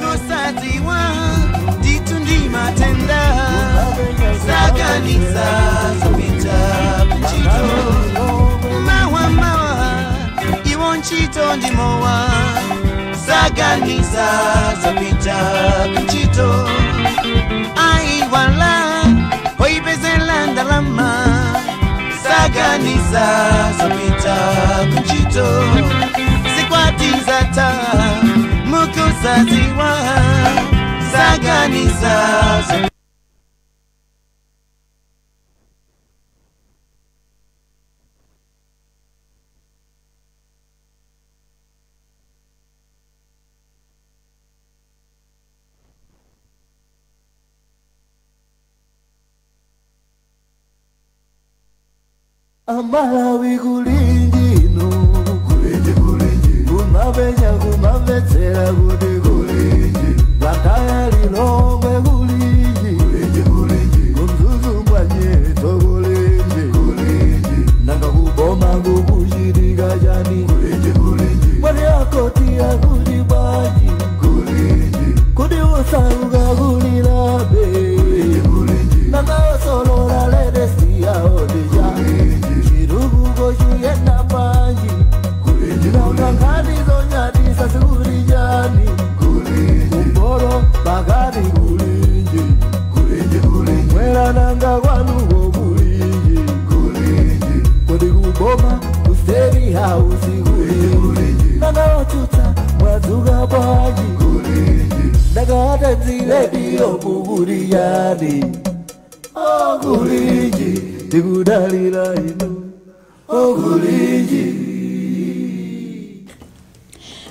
Kusatiwa ditundi matenda saganiza zopita mchito mawa iwonchito ndimowa saganiza zopita mchito aiwala hoipezela ndalama saganiza zopita mchito zikwatizata mukusaziwa saganiza Amalawi kulingino kulinji kumabenya kumabetsera kuti kulinji bakaya lilongwe kulinji kumzuzungwa nyeto kulinji nanga kuboma kukuchitika chani mwani akoti akuti baji kuti usaruka kulilabe nanga osolola ledesi yaodeja yenda panji nanga ngani zonyati sasikurijani kumboro bagari kulinji mwera nanga kwanuko kulinji kodi kuboma kusteri hausi kulinji nanga otuta mwazuka panji nanga atenzile diyo kukurijani kulinji tikudalila ino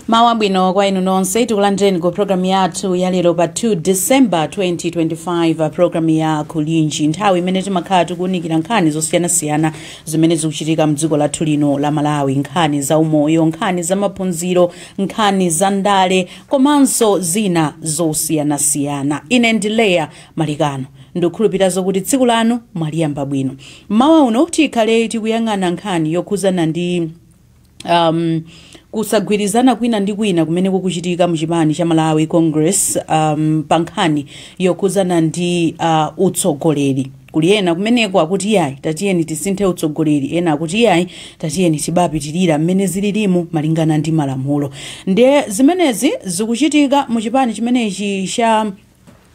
Mawa bwino kwa inu nonse tikulandireni ku program yathu ya lero pa 2 December 2025 program ya kulinji nthawi imene timakhala tikuunikira nkhani zosiyanasiyana zimene zikuchitika mdziko lathu lino la Malawi, nkhani za umoyo, nkhani za maphunziro, nkhani za ndale komanso zina zosiyanasiyana. Ine ndileya Malikano ndokhulupirira zokuti tsiku lanu mwaliyamba bwino. Mawa uno tikhale tikuyang'ana nkhani yokhuzana ndi kusagwirizana kwina ndi kwina kumene kukuchitika mchipani cha Malawi Congress pa nkhani yokhuzana ndi utsogoleri. Kuli ena kumeneko akuti yayi tatiyeni tisinthe utsogoleri, ena akuti yayi tatiyeni tibapitirira mmene zililimu malingana ndi malamulo. Ndiye zimenezi zikuchitika muchipani chimenechi cha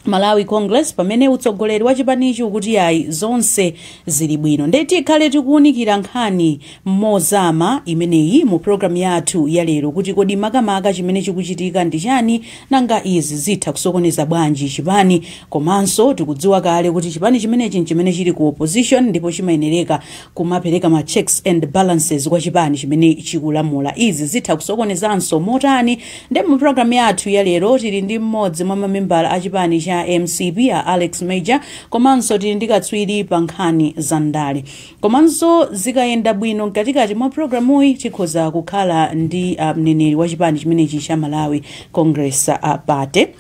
Malawi Congress pamene utsogoleri wa chipanichi ukuti yayi zonse zili bwino. Ndeti khale tikuunikira nkhani mozama imeneyi mu program yathu ya lero kuti kodi makamaka chimene chikuchitika ndi chani nanga izi zitha kusokoneza bwanji chipani, komanso tikudziwa kale kuti chipani chimenechi chimene chili ku opposition ndipo chimayenereka kumapereka ma checks and balances kwa chipani chimene chikulamula. Izi zitha kusokonezanso motani? Ndi mu program yathu ya lero tili ndi mmodzi mwa mamembala a chipani cha MCP ya Alex Major, komanso tili ndi katswiri pa nkhani za ndale. Komanso zikayenda bwino katikati mwa programuyi tikhoza kukhala ndi mneneri wa chipani chimenechi cha Malawi Congress Pate.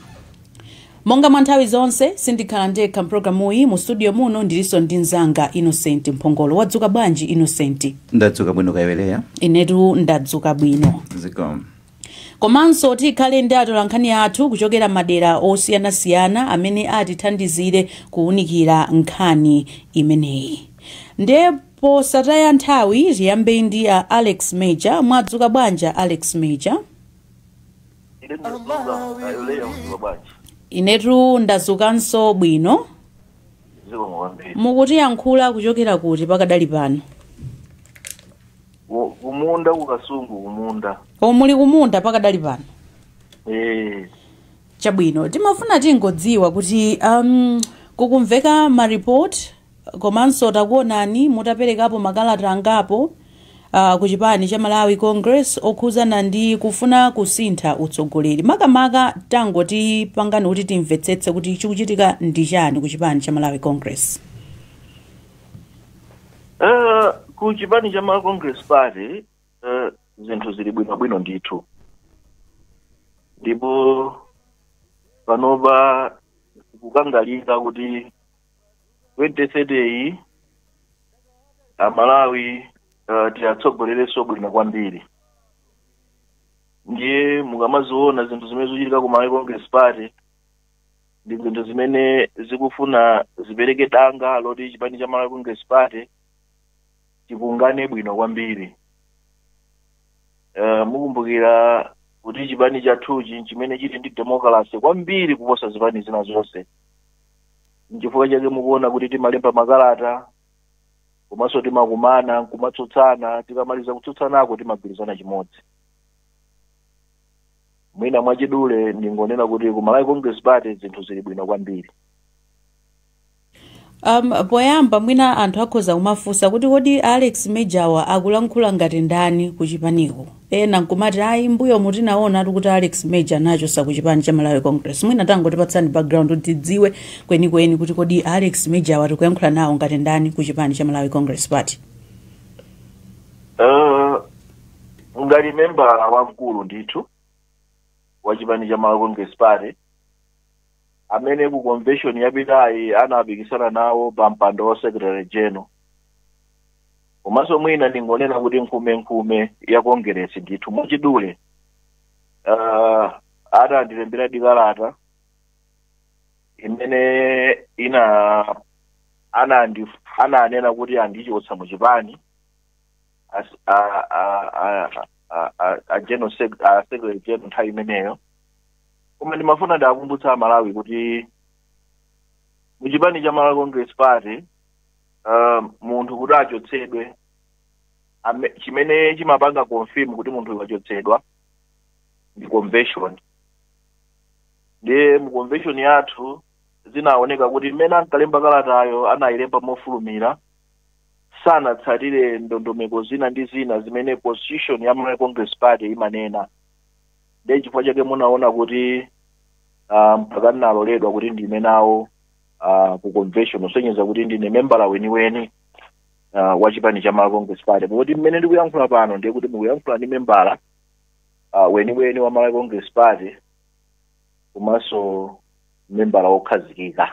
Monga mwanthawi zonse sindikhala ndekha mpulogalamuyi mu studio muno ndilinso ndi mnzanga Innocent Mphongolo. Wadzuka bwanji Innocent? Ndadzuka bwino kayeweleya. Inetu ndadzuka bwino. Zikomo. Komanso tikhale ndi atolankhani athu kuchokera madera osiyanasiyana amene atithandizire kuunikira nkhani imeneyi. Ndipo sataya nthawi tiyambe ndi Alex Major. Mwadzuka bwanja Alex Major? Inetu ndadzukanso bwino. Mukutiyankhula kuchokera kuti pakadali pano? Kumunda kukasungu kumunda. Muli kumunda pakadali pano? Chabwino timafuna tingodziwa kuti kukumveka ma report komanso takuonani mutaperekapo makalata angapo ku chipani cha Malawi Congress okhuzana ndi kufuna kusintha utsogoleri. Makamaka tangoti pangani kuti timvetsetse kuti chikuchitika ndi chani ku chipani cha Malawi Congress. Ku chipani cha Malawi Congress Party zinthu zili bwino ndithu. Ndipo panopa kukangalika kuti 2030 Malawi tiatsogolereso bwino kwambiri. ndiye mukamaziona zinthu zimene zikuchitika ku Malawi Congress Party ndi zinthu zimene zikufuna zipereke danga loti chipani cha Malawi Congress Party chikungane bwino kwambiri. Mukumbukira kuti chipani chathuchi chimene chili ndi democracy kwambiri kuposa zipani zina zonse. N'chifukwa chake mukuona kuti timalemba makalata komanso timakumana kumatsutsana, tikamaliza kutsutsanako timagwirizana chimodzi. Mwina mwachidule ndingonena kuti ku Malawi Congress Party zinthu zili bwino kwambiri. Poyamba mwina anthu akhoza kumafunsa kuti kodi Alex Mejawa akulankhula ngati ndani ku chipaniko. Ena nkumati ayi mbuyo mutinaona kuti Alex Meja nacho sa ku chipani cha Malawi Congress. Mwina tangotipatsani background kuti tidziwe kwenikweni kuti kodi Alex Mejawa tikuyankhula nawo ngati ndani ku chipani cha Malawi Congress Party. Ngati member wamkulu ndithu wa chipani cha Malawi Congress Party amene ku convention yapitayi anapikisana nawo pa mpando wa Secretary General. Komanso mwina ndingonena kuti nkhume ya Congress ndithu mwachidule anandilembera dikalata imene ananena kuti andichotsa mu chipani General Secretary General nthawi imeneyo. Koma ndimafuna ndakumbutsa Malawi kuti mu chipani cha Malawi Congress Party munthu kuti achotsedwe chimene chimapanga confirm kuti munthu wachotsedwa ndi convention. Ndiye mu convention yathu zinaoneka kuti mmene ankalemba kalatayo anayilemba mofulumira, sanatsatire ndondomeko zina ndi zina zimene constitution ya Malawi Congress Party imanena. Ndiye chifukwa chake munaona kuti mpaka naloledwa kuti ndime nawo ku convention osonyeza kuti ndine membala weniweni wa chipani cha Malawi Congress Party. Kuti mmene ndikuyankhula pano ndiye kuti mukuyankhula ndi membala weniweni wa Malawi Congress Party komanso membala wokhazikika.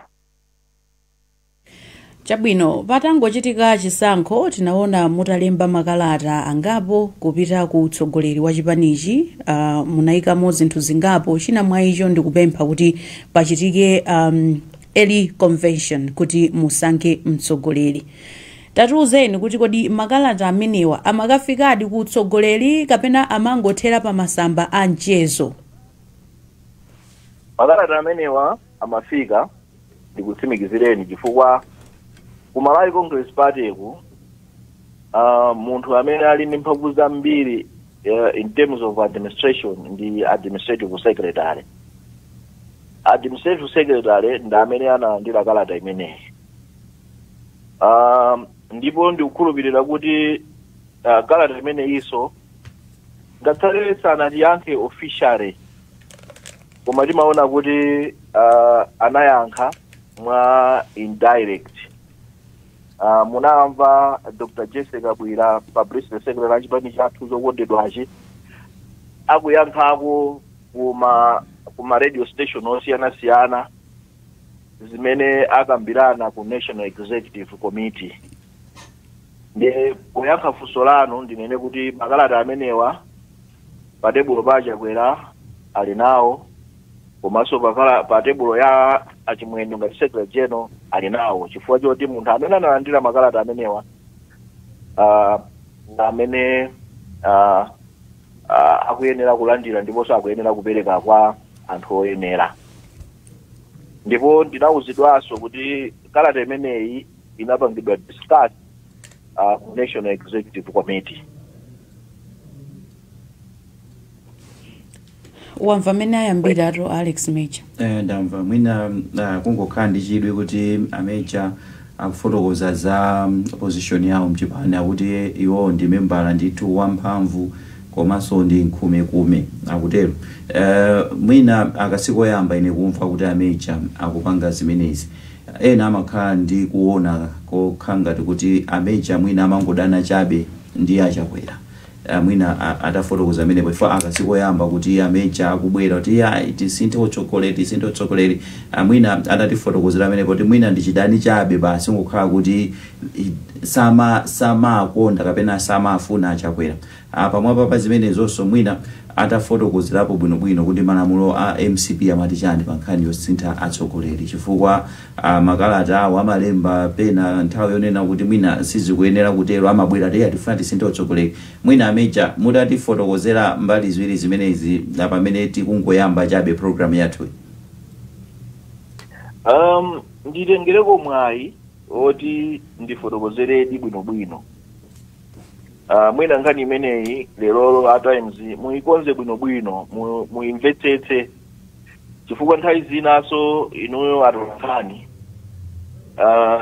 Chabwino patangochitika chisankho tinaona mutalemba makalata angapo kupita ku utsogoleri wa chipanichi, munayikamo zinthu zingapo. China mwa icho ndikupempha kuti pachitike early convention kuti musankhe mtsogoleri. Tatiuzeni kuti kodi makalata amenewa amakafikadi ku utsogoleri kapena amangothera pa masamba a mchezo? Makalata amenewa amafika, ndikutsimikizireni chifukwa ku Malawi Congress Party ku munthu amene ali ndi mphamvu zambiri in terms of administration ndi administrative secretary. Administrative secretary ndi amene analandira kalata imeneyi. Ndipo ndikukhulupirira kuti kalata imeneyinso ngatsale sanatiyankhe officially, koma timaona kuti anayankha mwa indirect. Munamva Dr. Jessica Bwira, Publicity Secretary chipani chathu zokondedwachi, akuyankhako kuma radio station osiyana-siyana zimene akambirana ku National Executive Committee. Ndiye kuyankha funso lanu ndinene kuti makalata amenewa pa tebulo pachakwera ali nawo, komanso pa tebulo ya achimwendo ngati Secretary General ali nawo, chifukwa choti munthu amene analandira makalata amenewa amene akuyenera kulandira ndiponso akuyenera kupereka kwa anthu oyenera. Ndipo ndinawuzidwanso kuti kalata imeneyi inapangidwa discuss ku National Executive Committee. Wamva mene ayambira ato Alex Meja? Ndamva mwina kungokhala ndi chidwi kuti Ameja akufotokoza za position yawo mchipani akuti iwo ndi membala ndithu wamphamvu komanso ndi nkhume akutero. Mwina akasikoyamba ine kumva kuti Ameja akupanga zimenezi. Ena amakhala ndi kuona kokhala ngati kuti Ameja mwina amangodana chabe ndi achakwera. Mwina atafotokoza mene bwefa akasikoyamba kuti Ameja akubwera kuti tisinthe utsogoleri. Mwina atatifotokozera mene kuti mwina ndi chidani chabe basi ngokhala kuti sama akonda kapena sama afuna achakwera. pamwapa pa zimenezonso mwina atafotokozerapo bwinobwino kuti malamulo a MCP amati chani pa nkhani yosintha atsogoleri, chifukwa makalata awo amalemba pena nthawi yonena kuti mwina sizikuyenera kutero, amabwera tiye atifuna tisinthe utsogoleri. Mwina Ameja mutatifotokozera mbali ziwiri zimenezi pamene tikungoyamba chabe program yathu. Nditengereko mwayi oti ndifotokozeredi bwinobwino. Mwina nkhani imeneyi lero at times muikonze bwinobwino, muimvetsetse, chifukwa nthawi zinaso inuyo atolankhani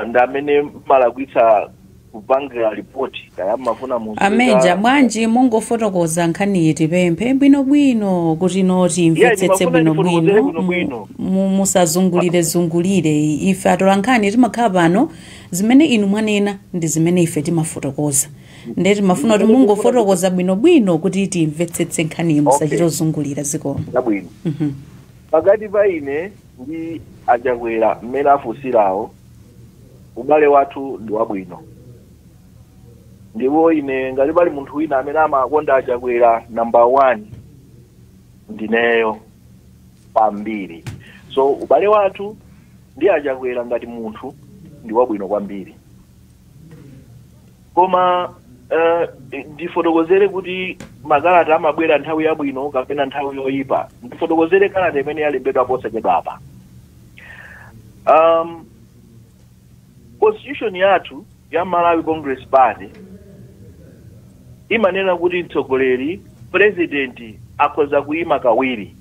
ndamene malakwitsa kupangira ripoti kaya mafuna muzi. Ameja mwanji mungofotokoza nkhani tipemphe bwinobwino kuti noti imvetsetse bwinobwino, musazungulire ife atolankhani timakhala pano, zimene inu mwanena ndi zimene ife timafotokoza. Ndeti mafuna kuti mungofotokoza bwinobwino kuti timvetsetse nkhani musachita zungulira zikomo. Bwino. Pakati pa ine ndi Ajakwera mmene afusirawo ubale wathu ndi wabwino. Ndipo ine ngati pali munthu wina amene amakonda Ajakwera number 1 ndineyo pambiri. So ubale wathu ndi Ajakwera ngati munthu ndi wabwino kwambiri. Koma ndifotokozere kuti makalata amabwera nthawi yabwino kapena nthawi yoyipa. Ndifotokozere kalata imene yalembedwa posachedwa apa. Constitution yathu ya Malawi Congress Party imanena kuti mtsogoleri president akhoza kuima kawiri.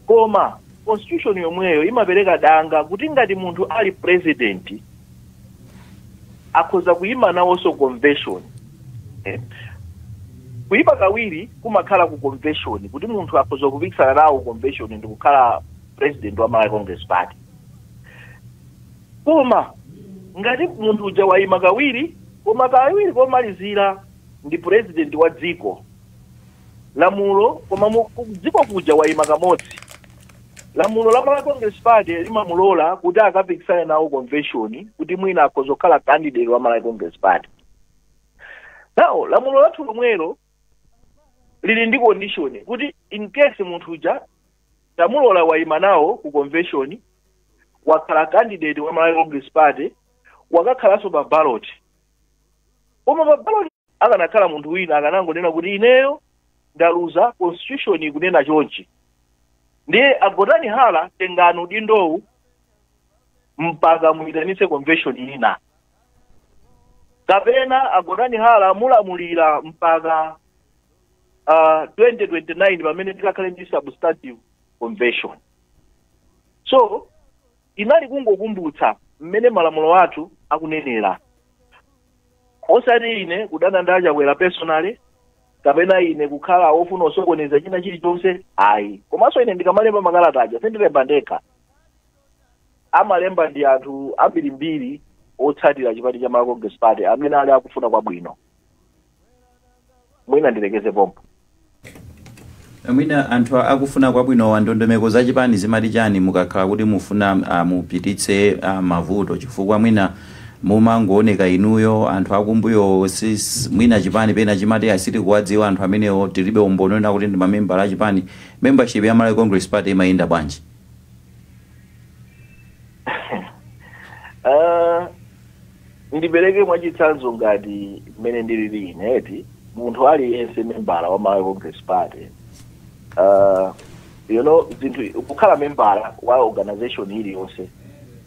Koma constitution yomweyo imapereka danga kuti ngati munthu ali president akhoza kuima nawonso convention. Kuima kawiri kumakhala ku convention kuti munthu akhoza kupikisana nawo convention ndi kukhala president wa Malawi Congress Party. Koma ngati munthu uja waima kawiri komalizira ndi president wa dziko lamulo, koma dziko kuja waima kamodzi, lamulo la Malawi Congress Party limamulola kuti akapikisane nawo convention kuti mwina akhoza kukhala candidate wa Malawi Congress Party. Now lamulo lathu lomwelo lili ndi condition kuti in case munthu uja tamulola waima nawo ku convention wakhala candidate wa Malawi Congress Party wakakhalaso pa ballot. Koma pa ballot akanakhala munthu wina akanangonena kuti ineyo ndaluza constitution ikunena chonchi, ndiye agotani hala tengani udindowu mpaka muitanise convention ina, kapena agotani hala mulamulira mpaka 2029 pamene tikakhale ndi substantive convention. So inali kungokumbutsa mmene malamulo athu akunenera, osati ine kudana ndi Ajakwera personally kapena ine kukhala ofuna osokoneza china chilichonse ayi. Komanso ine ndikamalemba makalata aja sindilemba ndekha, amalemba ndi anthu ambirimbiri otsatira chipani cha Malawi Congress Party amene ali akufuna kwabwino. Mwina ndilekeze pompo. Mwina anthu akufuna kwabwino wa ndondomeko za chipani zimati chani mukakhala kuti mufuna mupititse mavuto, chifukwa mwina mumangooneka inuyo anthu akumbuyo mwina chipani pena chimati asiti kuwadziwa anthu amenewo tilibe umbonena kuti ndi mamembala a chipani. Membership ya Malawi Congress Party imayenda bwanji? Ndipereke mwachitsanzo ngati mmene ndilili ineti munthu aliyense membala wa Malawi Congress Party. Zinthu kukhala membala wa organization iliyonse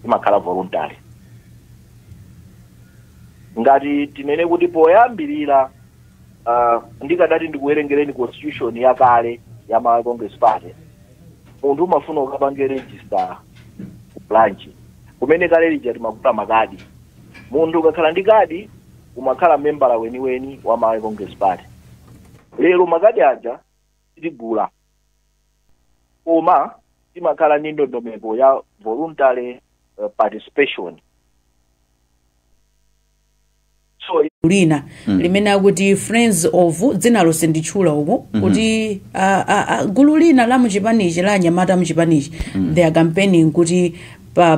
imakhala voluntary. Ngati tinene kuti poyambirira ndikadati ndikuwerengereni constitution yakale ya Malawi Congress Party, munthu umafuna ukapange register branch kumene kale lija timakula makadi. Munthu ukakhala ndi kadi umakhala membala weniweni wa Malawi Congress Party. Lero makadi aja tigula, koma timakhala ndi ndondomeko ya voluntary participation. So lina limene akuti friends of dzina lonse nditchula uko kuti gulu lina la muchipanichi la anyamata muchipanichi they are campaigning kuti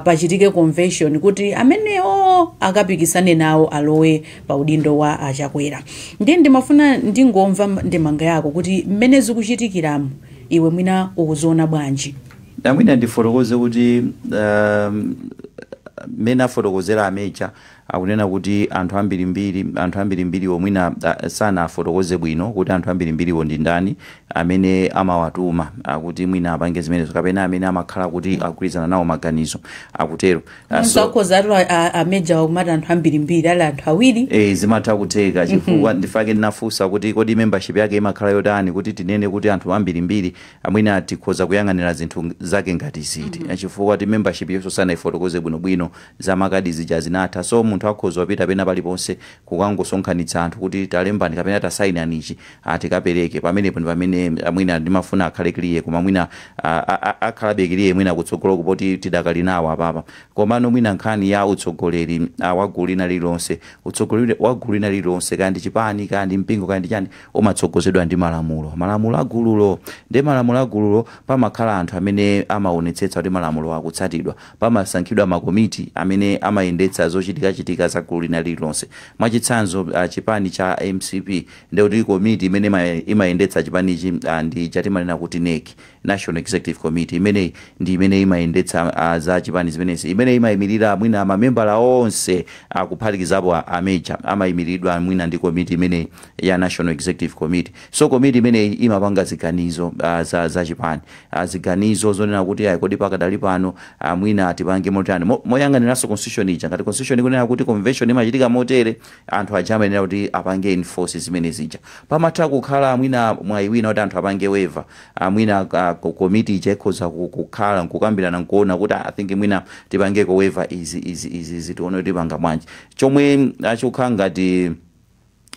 pachitike convention kuti amenewo akapikisane nawo alowe pa udindo wa achakwera. Ndi ndimafuna ndingomva ndemanga yako kuti mmene zikuchitikiramu iwe mwina ukuziona bwanji? Mwina ndifotokoze kuti mena fotokozera amecha akunena kuti anthu ambirimbiri omwina sana afotokoze bwino kuti anthu ambirimbiriwo ndi ndani amene amawatuma akuti mwina apange zimenezo kapena amene amakhala kuti akugwirizana nawo maganizo akutero. Nsakozatu ameja wakumati anthu ambirimbiri ali anthu awiri zimatha kuteka chifukwa ndifake ndinafunsa kuti kodi membership yake imakhala yotani kuti tinene kuti anthu ambirimbiri amwina tikhoza kuyang'anira zinthu zake ngati ziti chifukwa ti membership yonso sana ifotokoze bwinobwino za makadi zija zinatha. So munthu akhoza wapita pena paliponse kukangosonkhanitsa anthu kuti talembani kapena tasaini ichi atikapereke pamenepo ndi pamene mwina ndimafuna akhale clear koma mwina akhalabe clear mwina kutsogolo kupoti tidakali nawo apapa. Komano mwina nkhani ya utsogoleri wagulu lina lilonse utsogoleri wagulu lina lilonse kandi chipani kandi mpingo kandi chani umatsogozedwa ndi malamulo agululo. Ndi malamulo agululo pamakhala anthu amene amaonetsetsa kuti malamulo akutsatidwa, pamasankhidwa makomiti amene amayendetsa zochitika za gulu lina lilonse. Mwachitsanzo chipani cha MCP ndio ndi komiti imene imayendetsa chipanichi ndi chatimanena kuti NEC, National Executive Committee, imene ndi imene imayendetsa za chipani zimenezi, imene imayimirira mwina mamembala onse akuphatikizapo amecha amayimiridwa mwina ndi komiti imene ya National Executive Committee. So komiti imene imapanga ziganizo za chipani, ziganizo zonena kuti kodi pakadali pano mwina tipange motani moyang'aniranso constitution ija ngati constitution ikunena kuti convention imachitika motere anthu achamanena kuti apange enforce zimene zija. Pamatha kukhala mwina mwayiwina kuti anthu apange waiver mwina komiti ija ikhoza kukhala nkukambirana nkuona kuti I think mwina tipangeko waiver izi tione kuti panga bwanji. Chomwe achokhala ngati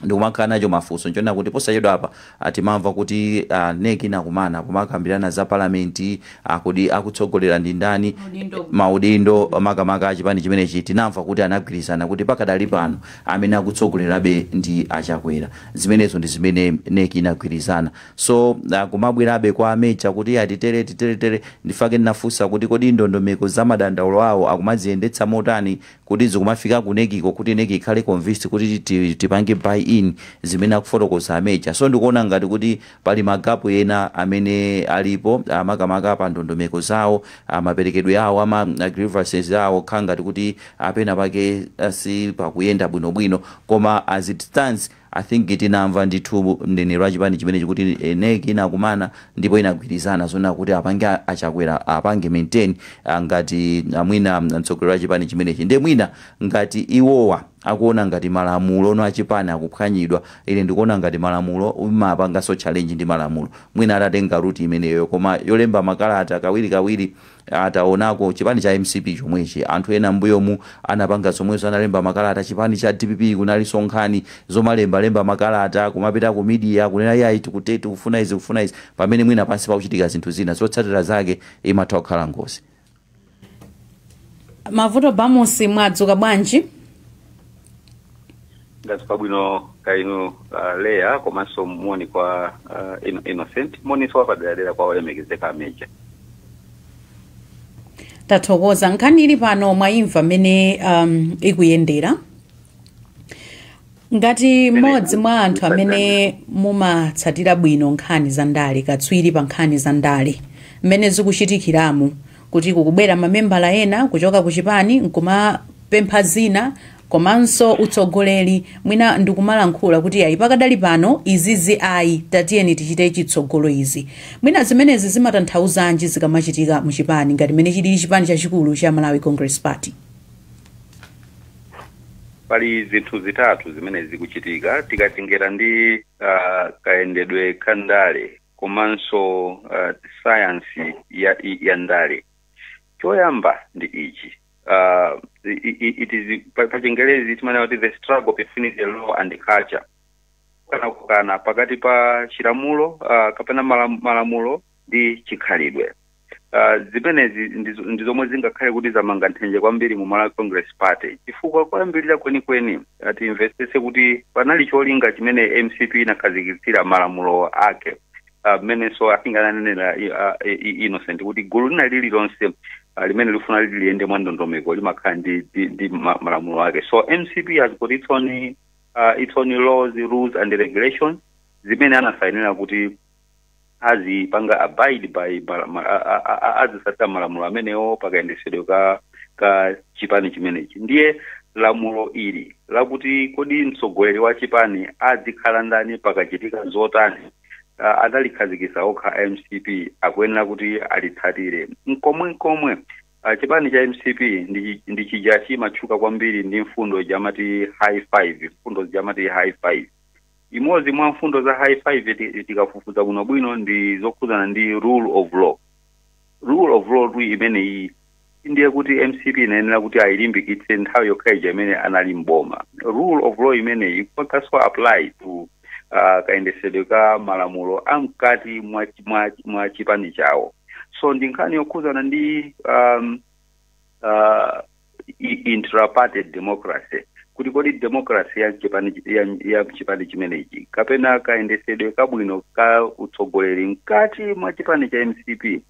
ndikumakhala nacho mafunso nchona kuti posachedwa apa atimamva kuti NEC inakumana pomakambirana za parliament kodi akutsogolera ndi ndani maudindo makamaka achipani chimenechi. Tinamva kuti anagwirizana kuti pakadali pano amene akutsogolerabe ndi achakwera. Zimenezo ndi zimene NEC inagwirizana. So kumabwerabe kwa amecha kuti atitere ndifake ndinafunsa kuti kodi ndondomeko za madandaulo awo akumaziyendetsa motani kuti zikumafika ku NEC kuti NEC ikhale convinced kuti tipange buy-in zimene akufotokoza amecha. So ndikuona ngati kuti pali magapu ena amene alipo makamaka pa ndondomeko zawo maperekedwe awo ama grievances awo khangati kuti apena pake si pakuyenda bwinobwino koma as it stands I think tinamva ndithu mneneri wa chipani chimenechi kuti NEC inakumana ndipo inagwirizana zona kuti apange achakwera apange maintain ngati mwina mtsogoleri wa chipani chimenechi. Ndi mwina ngati iwowa akuona ngati malamulo ono achipani akuphwanyidwa, ine ndikuona ngati malamulo umapanga so challenge ndi malamulo mwina atatenga route imeneyo koma yolemba makalata kawiri ataonako chipani cha MCP chomwechi anthu ena mbuyomu anapanga zomwezo analemba makalata. Chipani cha DPP kunali sonkhani zomalemba makalata kumapita ku media kunena yayi tikutete kufuna izi pamene mwina pansi pakuchitika zinthu zina zotsatira zake imatha kukhala ngozi. Mavuto bamusi mwadzuka bwanji? Ndadzuka bwino kaino Leya komanso moni kwa Innocent moni so padera kwa olemekezeka amecha. Tathokoza nkhani ili pano mwaimva mene ikuyendera ngati modzi mwa anthu amene mumatsatira bwino nkhani za ndale katswiri pa nkhani za ndale mmene zikuchitikiramu kuti kukubwera mamembala ena kuchoka ku chipani nkumapempha zina komanso utsogoleri mwina ndikumalankhula kuti ayi pakadali pano izizi ayi tatiyeni tichite chitsogolo izi mwina zimenezi zimatanthauzanji zikamachitika mu chipani ngati mmene chili chipani chachikulu cha Malawi Congress Party? Pali zinthu zitatu zimene zikuchitika tikatengera ndi kaendedwe kandale komanso science ya ndale. Choyamba ndi ichi it is pachingelezi timanena kuti the struggle between the law and the culture. Kana pakati pa chilamulo kapena malamulo ndi chikhalidwe. Zimenezi ndizomwe zingakhale kuti zamanga nthenje kwambiri mu Malawi Congress Party chifukwa kwambirira kwenikweni ati investese kuti panali cholinga chimene MCP inakhazikitsira malamulo ake mmene so I think ananena Innocent kuti gulu lina lililonse limene lifuna liyende mwa ndondomeko limakhala ndi malamulo ake. So MCP has got its own laws, rules and regulations zimene anasainira kuti azipanga abide by azisatira malamulo amenewo pakayendesedwe ka chipani chimenechi. Ndiye lamulo ili lakuti kodi mtsogoleri wa chipani azikhala ndani pakachitika zotani adalikhazikisa okha MCP akuyenera kuti alitsatire. Nkomwe chipani cha MCP ndi chija chimatchuka kwambiri ndi mfundo jamati high five, mfundo jamati high five. Imodzi mwa mfundo za high five tikafufuza bwinobwino ndi zokhuzana ndi rule of law. Rule of law imene iyi ndiye kuti MCP inayenera kuti ayilimbikitse nthawi yokhaija imene anali mboma. Rule of law imene ikupakaswa apply to kayendesedwe ka malamulo amkati mwa chipani chawo. So ndi nkhani yokhuzana ndi intraparty democracy, kuti kodi democracy ya chipani chimenechi kapena kayendesedwe kabwino ka utsogoleri mkati mwa chipani cha MCP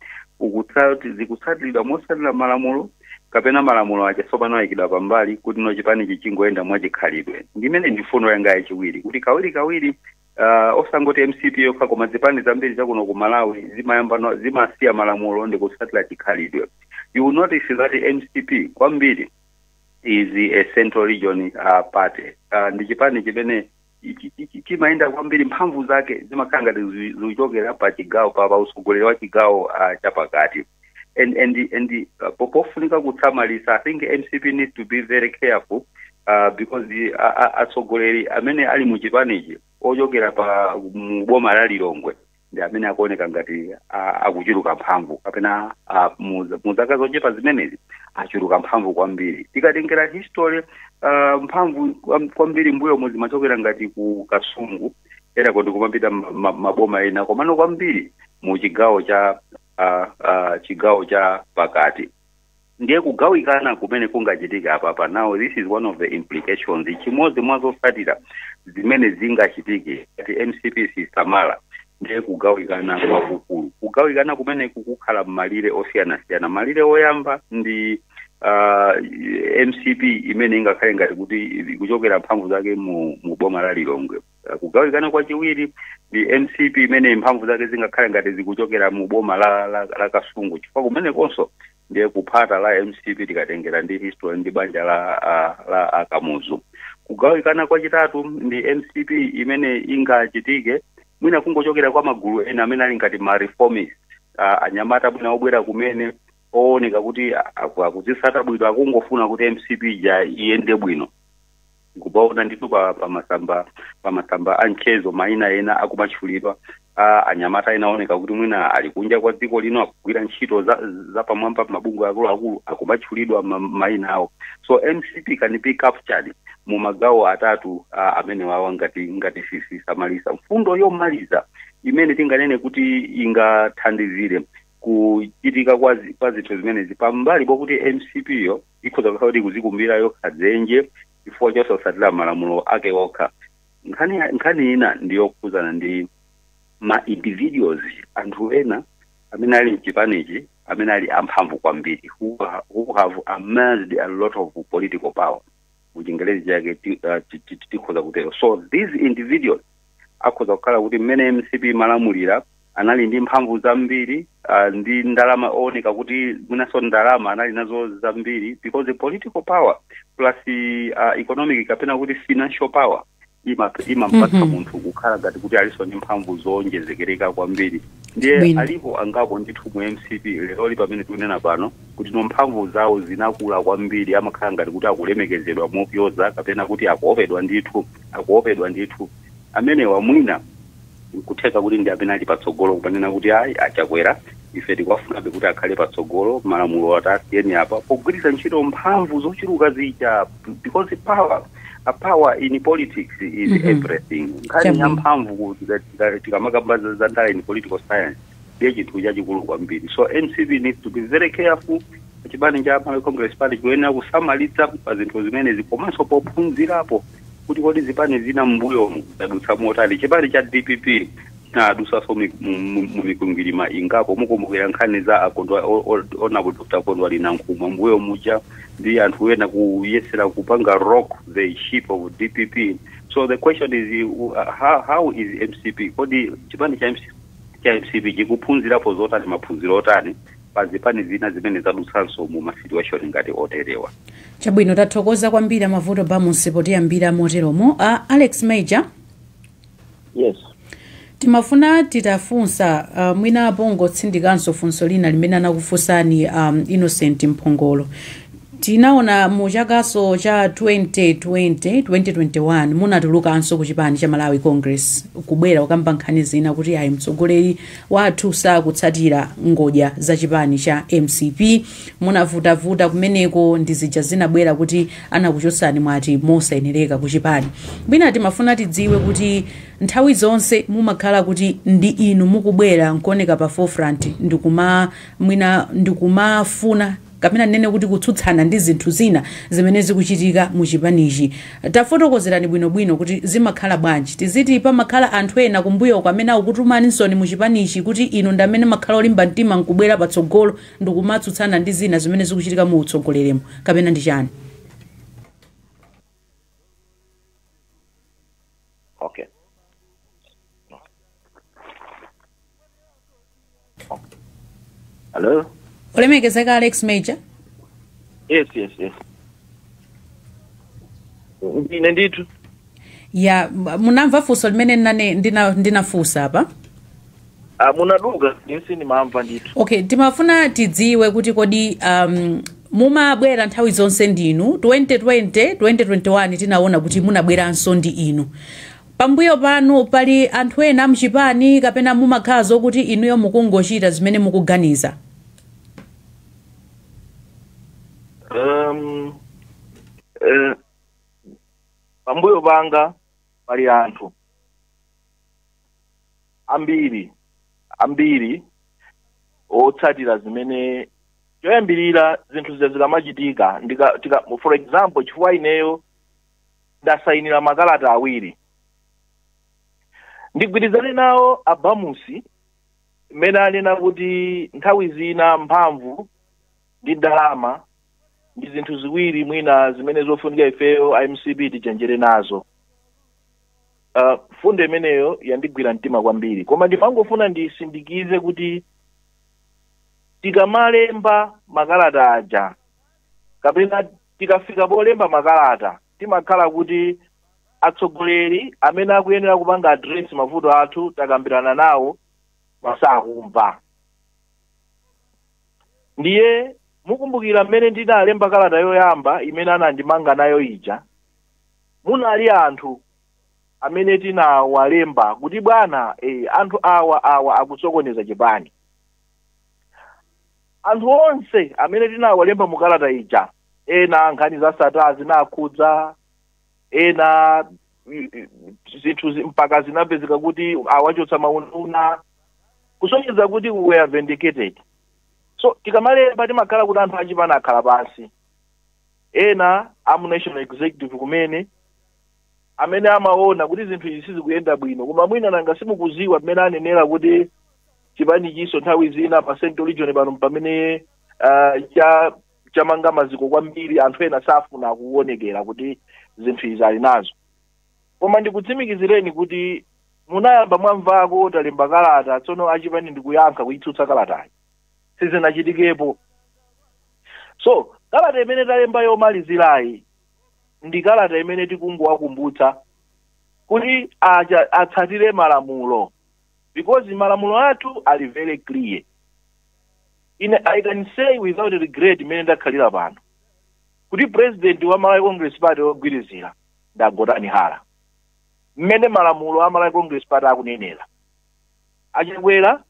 zikutsatiridwa motsatira malamulo kapena malamulo aja tsopano ayikidwa pambali kuti no chipani chichingoyenda mwachikhalidwe. Ndimene ndi mfundo yanga yachiwiri kuti kawiri osangoti MCP yokha koma zipani zambiri zakuno ku Malawi zimasiya malamulo ndi kutsatira chikhalidwe. You will notice that MCP kwambiri is a central region party. Ndi chipani chimene chimayenda kwambiri mphamvu zake zimakhala ngati zikuchokera pa chigawo pa utsogoleri wa chigawo chapakati. And pofunika kutsamalisa, I think MCP needs to be very careful because atsogoleri amene ali mu chipanichi ochokera pa boma la Lilongwe ndi amene akuoneka ngati akuchuluka mphamvu kapena muzaka zochepa zimenezi achuluka mphamvu kwambiri. Tikatengera history mphamvu kwambiri mbuyo muzimachokera ngati ku Kasungu era kuti kumapita maboma ena komano kwambiri mu chigawo cha pakati. Ndiye kugawikana kumene kungachitika apa now this is one of the implications. Chimodzi mwazotsatira zimene zingachitike ati MCP sisamala ndiye kugawikana kwakukulu. Kugawikana kumene kukukhala malire osiyana-siyana. Malire oyamba ndi MCP imene ingakhale ngati kuti kuchokera mphamvu zake mu boma la Lilongwe. Kugawikana kwachiwiri ndi MCP imene mphamvu zake zingakhale ngati zikuchokera mu boma la Kasungu. Chifukwa kumene konso ndiye kuphata la MCP tikatengera ndi history ndi banja la Akamuzu. Kugawikana kwachitatu ndi MCP imene ingachitike mwina kungochokera kwa magulu ena amene ali ngati ma reformist, anyamata mwina obwera kumene ooneka kuti akuzisata bwino akungofuna kuti MCP iyende bwino. Kubaona ndithu pa masamba anchezo maina ena akumatchulidwa anyamata inaoneka kuti mwina ali kunja kwa dziko lino akugwira ntchito za pamwamba mabungwe akulu akumatchulidwa maina awo. So MCP can be captured mu magawo atatu amene wawa ngati sisi samalisa. Mfundo yomaliza imene tinganene kuti ingathandizire kuchitika kwa zinthu zimenezi pambali pokuti MCP yo ikhoza kukhala kuti kuzikumbira yokha dzenje chifukwa chosasatira malamulo ake okha. Nkhani ina ndiyokhuzana ndi ma individuals, anthu ena amene ali mchipanichi amene ali amphamvu kwambiri who have amassed a lot of political power. Muchingelezi chake tikhoza kutero. So these individuals akhoza kukhala kuti mmene MCP malamulira anali ndi mphamvu zambiri ndi ndalama oneka kuti mwinaso ndalama anali nazo zambiri because the political power plus economic kapena kuti financial power imampatsa munthu kukhala ngati kuti aliso ndi mphamvu zonjezekereka kwambiri. Ndiye alipo angapo ndithu mu MCP lero pamene tikunena pano kuti no mphamvu zawo zinakula kwambiri amakhala ngati kuti akulemekezedwa mopyoza kapena kuti akuopedwa ndithu amene wamwina kutheka kuti ndi amene ali patsogolo kupanena kuti ayi achakwera ife tikuwafunabe kuti akhale patsogolo malamulo atasiyeni apa pogwiritsa ntchito mphamvu zochuluka zija because power in politics is everything. Nkhani ya mphamvu tikamakamba za ndala in political science ndiye chinthu chachikulu kwambiri. So MCP needs to be very careful. Chipani cha Malawi Congress Party kuyenera kusamalitsa pa zinthu zimene zikomanso pophunzirapo kuti kodi zipani zina mbuyo zadutsa motali. Chipani cha DPP adusaso mumikungirima ingapo mukumbukira nkhani za honorable Dr. Kondwali Nankhumwa mbuyo muja ndi anthu ena kuyesera kupanga rock the ship of DPP. So the question is how is MCP kodi chipani cha MCP chikuphunzirapo zotani maphunziro otani pazipani zina zimene zadusanso mu masituation ngati oterewa. Chabwino tathokoza kwambiri mavuto bamunsi potiyambira moteromo. Alex Major. Yes. Timafuna titafunsa mwina bongo tsindikanso funso lina limene anakufunsani Innocent Mphongolo. Tinaona mu chakaso cha 2021 munatulukanso ku chipani cha Malawi Congress kubwera kukamba nkhani zina kuti ayi mtsogoleri wathu sakutsatira ngodya za chipani cha MCP. Munavutavuta kumeneko ndi zija zinabwera kuti anakuchotsani mwati mosayenereka ku chipani. Bwina timafuna tidziwe kuti nthawi zonse mumakhala kuti ndi inu mukubwera nkuoneka pa forefront ndikumafuna kapena nene kuti kutsutsana ndi zinthu zina zimene zikuchitika mu chipanichi. Tafotokozerani bwinobwino kuti zimakhala bwanji. Tiziti pamakhala anthu ena kumbuyo kwamene akutumaninso mu chipanichi kuti inu ndamene makhala olimba mtima nkubwera patsogolo ndikumatsutsana ndi zina zimene zikuchitika mu utsogoleremo kapena ndi chani? Okay. Hello? Olemekezeka Alex Major? Yes. Ndine ndithu. Ya, munamva funso limene nane ndinafunsa apa? Munaduka ndinsi nimamva ndithu. Okay, timafuna tidziwe kuti kodi mumabwera nthawi zonse ndinu 2020 2021 tinaona kuti munabweranso ndi inu. Pambuyo pano pali anthu ena mchipani kapena mumakhala zokuti inuyo mukungochita zimene mukuganiza? Pambuyo panga pali anthu ambiri otsatira zimene choyambirira zinthu zikamachitika for example chifukwa ineyo ndasayinira makalata awiri ndigwirizane nawo abamusi mmene anena kuti nthawi zina mphamvu ndi ndalama ndi zinthu ziwiri mwina zimene zofunika ifeyo MCP tichenjere nazo. Fundo imeneyo yandigwira mtima kwambiri, koma ndimangofuna ndisindikize kuti tikamalemba makalata aja kapena tikafika polemba makalata timakhala kuti atsogoleri amene akuyenera kupanga address mavuto athu takambirana nawo masakumva. Ndiye mukumbukira mmene ndinalemba kalata yoyamba imene anandimanga nayo ija, munali anthu amene tinawalemba kuti bwana anthu awa akusokoneza chipani. Anthu onse amene tinawalemba mu kalata ija, ena nkhani za sata zinakhudza, ena zinthu mpaka zinapezeka kuti awachotsa maunduna kusonyeza kuti we are vindicated. So tikamalemba timakhala kuti anthu achipani akhala pansi, ena amu national executive kumene amene amaona kuti zinthu izi sizikuyenda bwino, koma mwina nanga simukuziwa mmene anenera kuti chipani chiso nthawi zina pa Central Region pano pamene chamanga maziko kwambiri anthu ena safuna kuonekera kuti zinthu izi ali nazo. Koma ndikutsimikizireni kuti munayamba mwamvako talemba kalata tsono achipani ndikuyankha kuitsutsa kalatayi sizinachitikepo. So kalata imene talemba yomalizirayi ndi kalata imene tikungowakumbutsa kuti atsatire malamulo, because malamulo athu ali very clear. I can say without regret imene ndakhalira pano kuti president wa Malawi Congress Party ogwirizira ndagotani hala mmene malamulo a Malawi Congress Party akunenera. Achakwera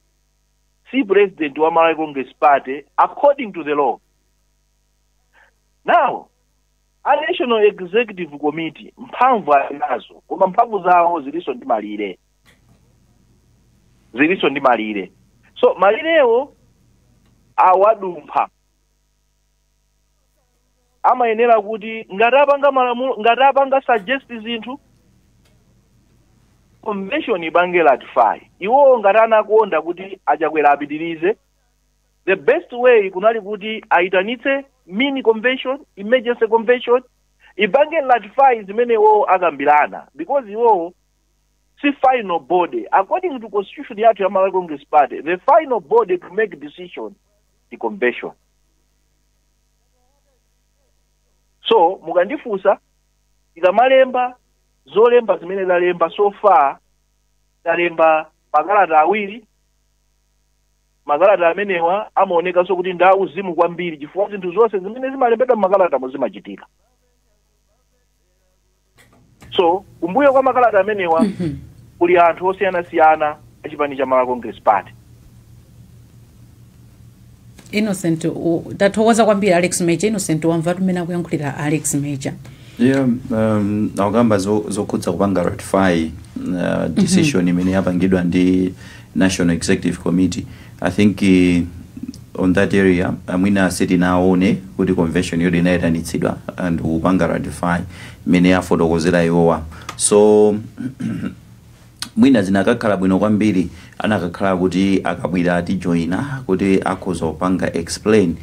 si president wa Malawi Congress Party according to the law. Now a National Executive Committee mphamvu alinazo, koma mphamvu zawo ziliso ndi malire. So malirewo awadumpha amayenera kuti ngati apanga malamulo, ngati apanga suggest zinthu convention ibange ratify iwo ngati anakonda kuti achakwera apitirize, the best way kunali kuti aitanitse mini convention, emergency convention, ibange ratify zimene iwo akambirana, because iwo si final body. According to constitution yathu ya Malawi Congress Party, the final body to make decision the convention. So mukandifusa ikamalemba zolemba zimene zalemba so far, zalemba makalata awiri, makalata amenewa amaoneka so kuti nda uzimu kwambiri chifukwa zinthu zonse zimene zimalembedwa makalata muzimachitika. So kumbuyo kwa makalata amenewa kuli anthu osiyanasiyana achipani cha Malawi Congress Party. Innocent tathokoza kwambiri Alex Major. Innocent wamva tumene akuyankhulira Alex Major. Yeah, akamba zokhudza kupanga ratify decision imene yapangidwa ndi National Executive Committee. I think on that area amwina sitting naone kuti convention yodi inayitanitsidwa and kupanga ratify imene yafotokozera iwowa. So mwina zinakakhala bwino kwambiri anakakhala kuti akabwira ati joina kuti akhoza kupanga explain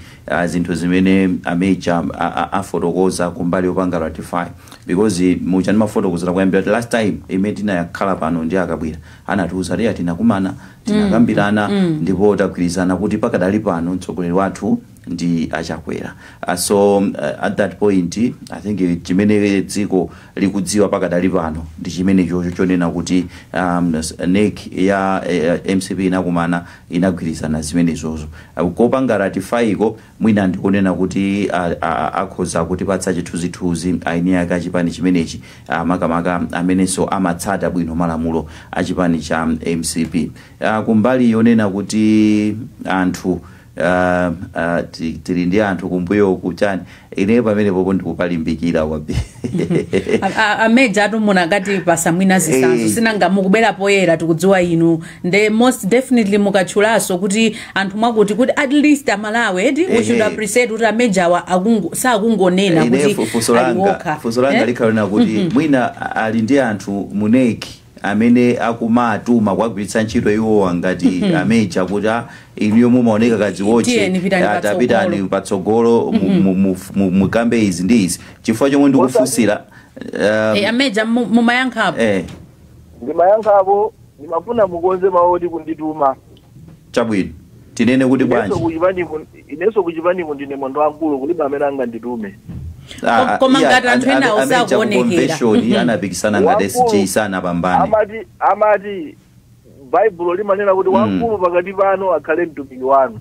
zinthu zimene Major afotokoza kumbali yopanga ratify, because muchani mafotokozera kwambiri last time imene tinakhala pano ndi akabwira anatiuza ati tinakumana tinakambirana ndipo tagwirizana kuti pakadali pano mtsogoleri wathu ndi achakwera. So at that point I think chimene dziko likudziwa pakadali pano ndi chimene chonena kuti NEC ya MCP inakumana inagwirizana zimene zozo kopanga ratify iko mwina ndikunena kuti akhoza kuti patsa chithunzithunzi aini yake achipani chimenechi makamaka amenenso amatsata bwino malamulo achipani cha MCP. Kumbali yonena kuti anthu tili ndi anthu kumbuyo kuchani ine pamene popo ndikupalimbikira wabe Major atumuna ngati pasamwina zisanzo sinanga mukubera poyera tikudziwa inu nde most definitely mukachulaso kuti anthu mwakuti kuti at least Amalawi we should appreciate kuti Major sakungonena kuti fusolanga likhalona kuti mwina ali ndi anthu muneki amene akumatuma kwagwiritsa ntchito iwo ngati Major kuti iniyo mumaoneka kadziwoche tapitani patsogolo mukambe izi ndi izi chifukwa chomwe ndikufusira Major mumayankhapo ndimayankhapo ndimafuna mukonze maodi kundituma chabwino tinene kuti bwanji ineso kuchipani ndine mondo wankulu kulibe amene anganditume. Koma ngati anthu ena osakuonekera anapikisana ngati SJ sana pambane amati Bible limanena kuti wankulu pakati pano akhale mtumiki wanu.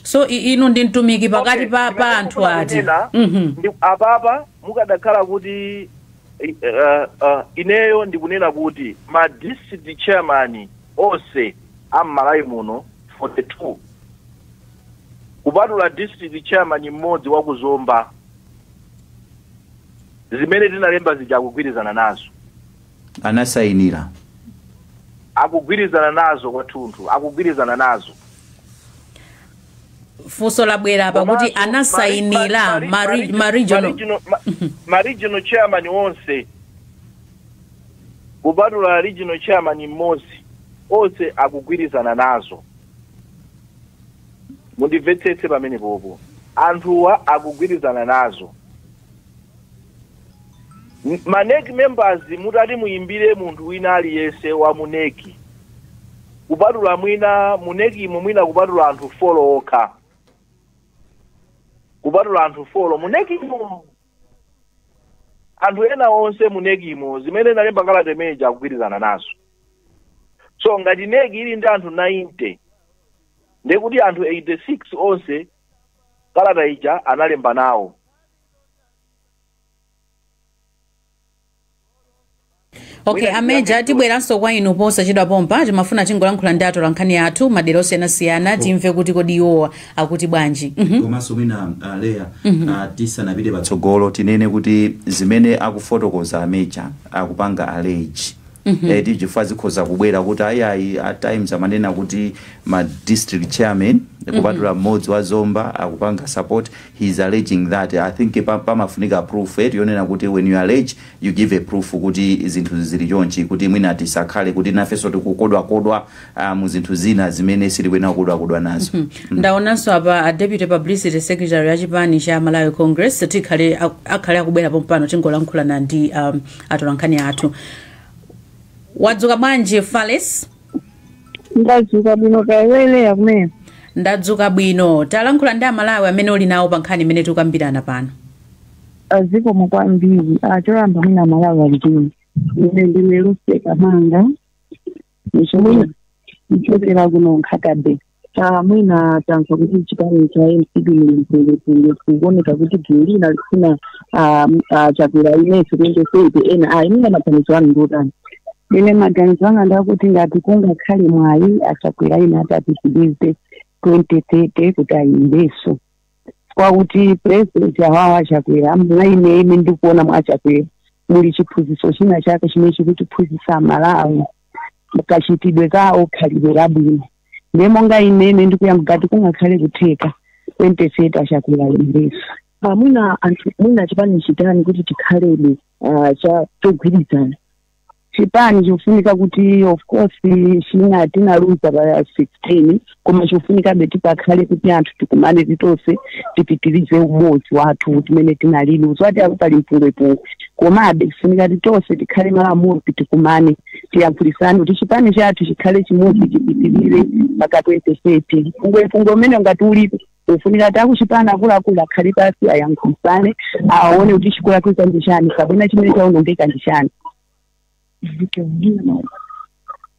So inu ndi mtumiki pakati pa anthu ati apapa mukadakhala kuti ineyo ndikunena kuti ma district chairman onse am'Malawi muno 42 kupatula district chairman mmodzi wa Kuzomba zimene tinalemba zija akugwirizana nazo, anasayinira akugwirizana nazo kwathunthu akugwirizana nazo. Funso labwera apa kuti anasayinira ma regional chairman onse kupatula regional chairman mmodzi onse akugwirizana nazo. Mundimvetsetse pamene popo anthuwa akugwirizana nazo. Maneki members mutati muyimbire munthu wina aliyense wa muneki kupatula mwina muneki imwe mwina kupatula anthu 4 okha, kupatula anthu 4 muneki imwe anthu ena onse muneki imwe zimene nalemba kalata Major akugwirizana nazo. So ngati neki ili ndi anthu 90 ndekuti anthu 86 onse kalata ija analemba nawo. Okay, Major tibweranso kwa inu posachedwa pompa timafuna tingolankhula ndi atola nkhani yathu madera osiyanasiyana timve kuti kodi iwowa akuti bwanji. Komanso mwina Leya tisanapite patsogolo tinene kuti zimene akufotokoza Major akupanga allege chifukwa zikhoza kubwera kuti ayayi at times amanena kuti ma district chairman kupatula mmodzi wa Zomba akupanga support. He is alleging that I think pamafunika proof yonena kuti when you allege you give a proof kuti zinthu zili chonchi kuti mwina tisakhale kuti nafeso tikukodwa mu zinthu zina zimene silikwena kukodwa nazo. Ndaonanso apa Deputy Publicity Secretary ya chipani cha Malawi Congress tikhale akhale akubwera pompano tingolankhulana ndi atolankhani athu. Wadzuka bwanji Fales? Ndadzuka bwino kawele yakumene. Ndadzuka bwino. Talankhula ndi Malawi amene uli nawo pankhani imene tikukambirana pano. Aziko mukwambiri choyamba mwina Malawi alikini. Ine ndine Lucy Kamanga. Nichokera kuno Nkatabe. Mwina tanso kuti chipani cha MCB mlimpele kuoneka kuti Gilina lifuna chakula ineso kwende sepe ena mwina maganizo anu ndotani. Ine maganizo anga ndakuti ngati kungakhale mwayi achakwera ina atatisidizde 2030 kuti ayimbeso. Kwakuti president awawa achakwera mwaine ine ndikuona mwachakwera muli chiphunziso china chake chimene chikuchiphunzitsa Malawi mukachitidwe kawo khalidwe labwino. Nemonga inene ndikuyamba ngati kungakhale kutheka 2030 achakwera imbeso. Mwina chipani chitani kuti tikhalebe chogwirizana. Chipani chofunika kuti of course china tinaluza pa 16 koma chofunika beti pakhale kuti anthu tikumane titose tipitirize umodzi wathu timene tinalini uzwati akupali mpungwe koma kufunika titose tikhale malamulo tikumane tiyamphulisane kuti chipani chathu chikhale chimodzi chipitirire mpaka 2030. Ungwe umene ngati ulipo ufunika takuchipana akuluakulu akhale pasi ayankhulisane aone kuti chikula kuiza ndishani kapena chimene chaonongeka ndishani.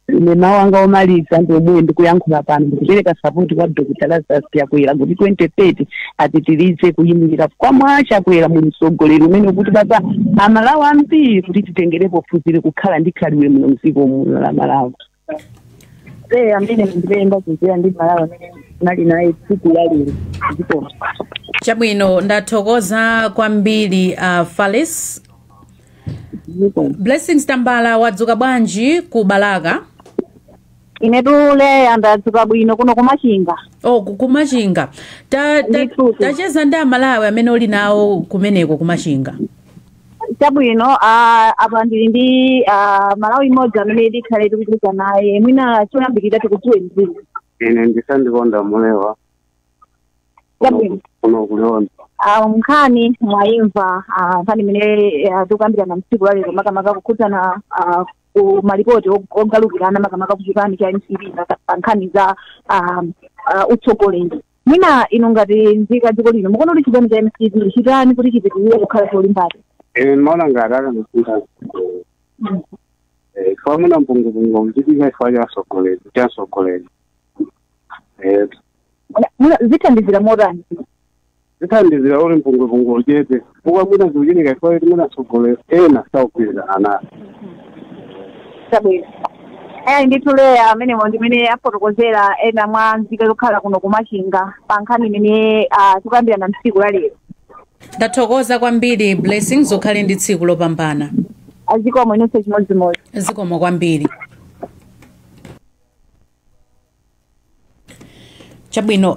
Ine mawanga omaliza ndomwe ndikuyankhula pano ndikupereka support kwa Dr. Lazarus Chakwera kuti 2030 atitirize kuyimirira kwa mwachakwera mu msogolero umene kuti baba Amalawi ambiri kuti titengerepo phunzire kukhala ndi khalidwe mu mziko muno la Malawi. Amene ndipenda kuzira ndi Malawi amene nali naye tsiku lalero ndipo. Chabwino ndathokoza kwambiri Fales. Blessings Tambala wadzuka bwanji ku Balaka? Ine tule andadzuka bwino kuno kumachinga. Kumachinga. Tacheza ndi Malawi amene uli nawo kumeneko kumachinga. Chabwino apa ndili ndi Malawi mmodzi amene tikhale tikucheza naye mwina choyambirira tikudziwe mzimu. Ine ndisandikonda mulewa. Chabwino. Kuno kulewa. Mkhani mwaimva nkhani imene tikukambirana msiku lalero makamaka kukhudzana ku malipoti ogalukirana makamaka kuchipani cha MCB pa nkhani za utsogoleri. Mwina inu ngati nzika dziko lino mukuona kuti chipani cha MCB chitani kuti chipitirire kukhala cholimbana? Maona ngati akanafunga famuna mpungupungu mchitika ifa cha sogoleri. Zithandizira motani? Zithandizira uri mpungupungu chete kuka mwina zikuchitika ifa kuti mwina sogoleri ena saukwira ana. Chabwino. Nditule amene ndimene afotokozera ena mwa nzika zokhala kuno kumachinga pa nkhani imene tikukambirana msiku lalero. Ndathokoza kwambiri Blessings ukhale ndi tsiku lopambana. Azikomo inonse chimodzimodzi. Azikomo kwambiri. Chabwino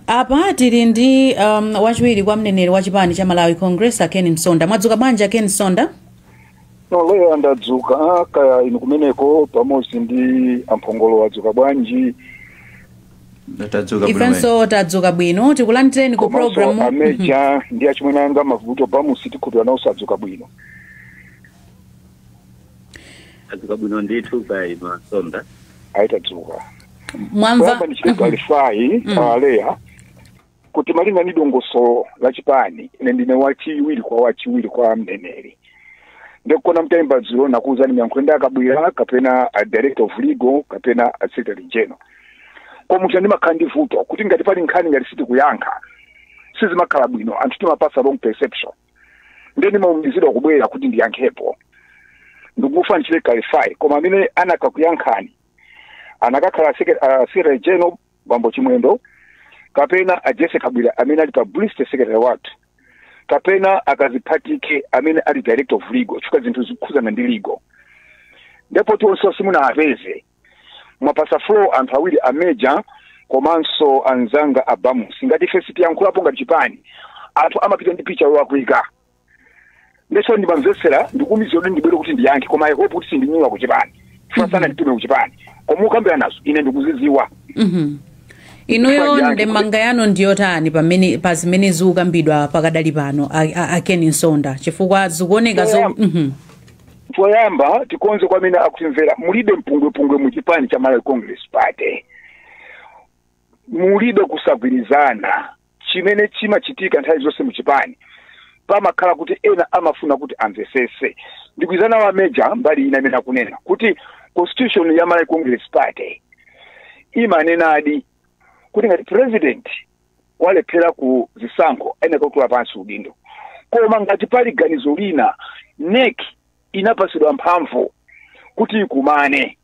apa tili ndi wachiwiri kwa mneneri wa chipani cha Malawi Congress Ken Msonda. Mwadzuka bwanji Ken Msonda? Leo ndadzuka kaya inu kumeneko pamodzi ndi amphongolo wadzuka bwanji? Ifenso tadzuka bwino tikulandireni ku program ameja ndi achimwene anga mavuto pamusi tikhuphira nawo sadzuka bwino. Adzuka bwino ndithu kaya Msonda. Aitadzuka. Mwamva ndichikalifai leya kuti malinga ni dongosolo la chipani ine ndine wachiwiri kwa mneneri. Ndikona mtaimba dzulo nakuza ni myankwenda akabwira kapena director of legal kapena secretary general. Kwa mutani makandi vuto kuti ngati pali nkhani ngati siti kuyankha sizimakhala bwino anthu timapasa wrong perception. Ndeni maumizidwa kubwera kuti ndiyankhepo. Ndikufa nchile clarify koma amene anakakuyankhani anakakhala secretary general Bambo Chimwendo kapena ajese kabwira amene ali publicity secretary wathu kapena akaziphatike amene ali director of legal chifukwa zinthu zikhuzana ndi legal. Ndipo tionse simuna aveze mwapasa flow anthu awiri ameja komanso anzanga abamu singati ife sitiyankhulapo ngati chipani anthu amapita ndi picha yowakwika ndiso ndimamvetsera ndikumiza kuti ndibwere kuti ndiyankhe koma I hope kuti sindinyiwa kuchipani fasana nditume kuchipani koma ukambira nazo ine ndikuziziwa inuyo ndemanga yanu ndiyotani pa zimene zikukambidwa pakadali pano a Ken Nsonda chifukwa zikuoneka poyamba tikonze kwamene akutimvera mulibe mpungwepungwe mu chipani cha Malawi Congress Party mulibe kusagwirizana chimene chimachitika nthawi zonse mu chipani pamakhala kuti ena amafuna kuti amvesese ndikuizana wa Meja mbali ina imene akunena kuti constitution ya Malawi Congress Party imanenadi kuti ngati president walephera ku zisankho ayenera kutula pansi udindo koma ngati pali ganizo lina NEC inapasidwa mphamvu kuti ikumane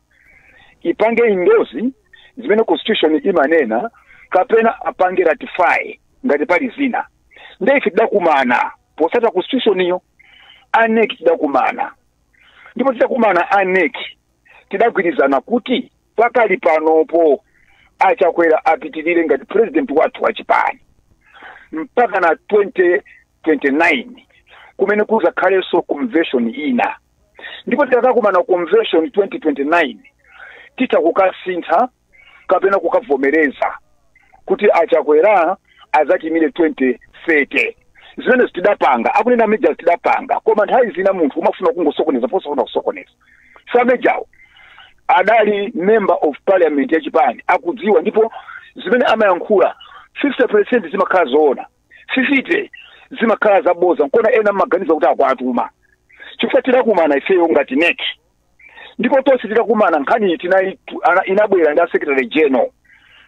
ipange indozi zimene constitution imanena kapena apange ratify ngati pali zina ndife tidakumana posata constitution iyo NEC tidakumana ndipo tidakumana NEC tidagwirizana kuti pakali panopo achakwera apitirire ngati president wathu wa chipani mpaka na 2029 kumene kuzakhaleso convention ina ndipo tikakumana convention 2029 titakukasintha kapena kukavomereza kuti achakwera azachimire 2030 zimene tidapanga akunena Meja tidapanga koma nthawi zina munthu umafuna kungosokoneza posafuna kusokoneza sa Mejawo adali member of parliament ya chipani akudziwa ndipo zimene amayankhula 50% zimakhala zoona 50 zimakhala zaboza nkona ena maganiza kuti akwatuma chifukwa tidakumana ifeyo ngati NEC ndipo tonse tidakumana nkhani inabwera ndi secretary general